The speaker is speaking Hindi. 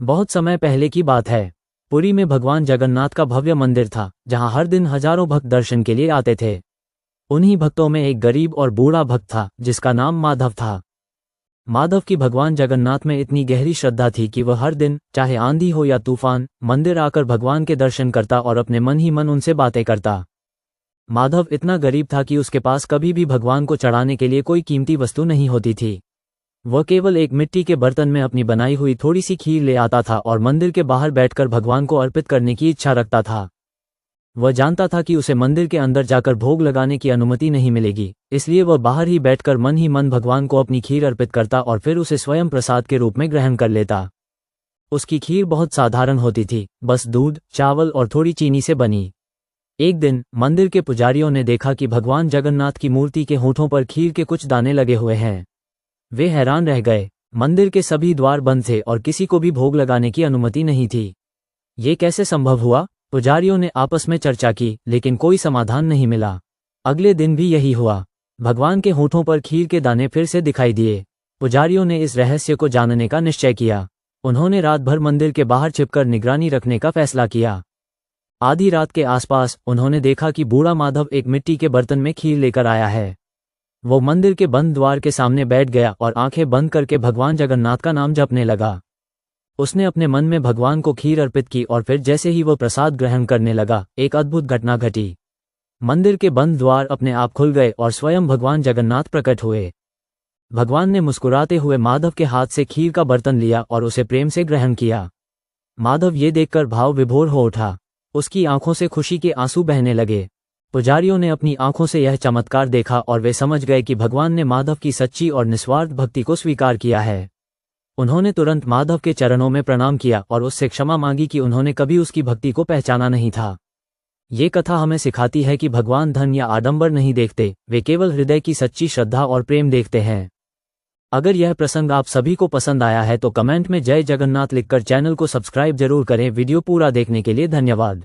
बहुत समय पहले की बात है। पुरी में भगवान जगन्नाथ का भव्य मंदिर था, जहां हर दिन हजारों भक्त दर्शन के लिए आते थे। उन्हीं भक्तों में एक गरीब और बूढ़ा भक्त था, जिसका नाम माधव था। माधव की भगवान जगन्नाथ में इतनी गहरी श्रद्धा थी कि वह हर दिन, चाहे आंधी हो या तूफान, मंदिर आकर भगवान के दर्शन करता और अपने मन ही मन उनसे बातें करता। माधव इतना गरीब था कि उसके पास कभी भी भगवान को चढ़ाने के लिए कोई कीमती वस्तु नहीं होती थी। वह केवल एक मिट्टी के बर्तन में अपनी बनाई हुई थोड़ी सी खीर ले आता था और मंदिर के बाहर बैठकर भगवान को अर्पित करने की इच्छा रखता था। वह जानता था कि उसे मंदिर के अंदर जाकर भोग लगाने की अनुमति नहीं मिलेगी, इसलिए वह बाहर ही बैठकर मन ही मन भगवान को अपनी खीर अर्पित करता और फिर उसे स्वयं प्रसाद के रूप में ग्रहण कर लेता। उसकी खीर बहुत साधारण होती थी, बस दूध, चावल और थोड़ी चीनी से बनी। एक दिन मंदिर के पुजारियों ने देखा कि भगवान जगन्नाथ की मूर्ति के होठों पर खीर के कुछ दाने लगे हुए हैं। वे हैरान रह गए। मंदिर के सभी द्वार बंद थे और किसी को भी भोग लगाने की अनुमति नहीं थी। ये कैसे संभव हुआ? पुजारियों ने आपस में चर्चा की, लेकिन कोई समाधान नहीं मिला। अगले दिन भी यही हुआ। भगवान के होठों पर खीर के दाने फिर से दिखाई दिए। पुजारियों ने इस रहस्य को जानने का निश्चय किया। उन्होंने रात भर मंदिर के बाहर छिपकर निगरानी रखने का फैसला किया। आधी रात के आसपास उन्होंने देखा कि बूढ़ा माधव एक मिट्टी के बर्तन में खीर लेकर आया है। वो मंदिर के बंद द्वार के सामने बैठ गया और आंखें बंद करके भगवान जगन्नाथ का नाम जपने लगा। उसने अपने मन में भगवान को खीर अर्पित की और फिर जैसे ही वो प्रसाद ग्रहण करने लगा, एक अद्भुत घटना घटी। मंदिर के बंद द्वार अपने आप खुल गए और स्वयं भगवान जगन्नाथ प्रकट हुए। भगवान ने मुस्कुराते हुए माधव के हाथ से खीर का बर्तन लिया और उसे प्रेम से ग्रहण किया। माधव ये देखकर भाव विभोर हो उठा। उसकी आंखों से खुशी के आंसू बहने लगे। पुजारियों ने अपनी आंखों से यह चमत्कार देखा और वे समझ गए कि भगवान ने माधव की सच्ची और निस्वार्थ भक्ति को स्वीकार किया है। उन्होंने तुरंत माधव के चरणों में प्रणाम किया और उससे क्षमा मांगी कि उन्होंने कभी उसकी भक्ति को पहचाना नहीं था। ये कथा हमें सिखाती है कि भगवान धन या आडंबर नहीं देखते, वे केवल हृदय की सच्ची श्रद्धा और प्रेम देखते हैं। अगर यह प्रसंग आप सभी को पसंद आया है तो कमेंट में जय जगन्नाथ लिखकर चैनल को सब्सक्राइब जरूर करें। वीडियो पूरा देखने के लिए धन्यवाद।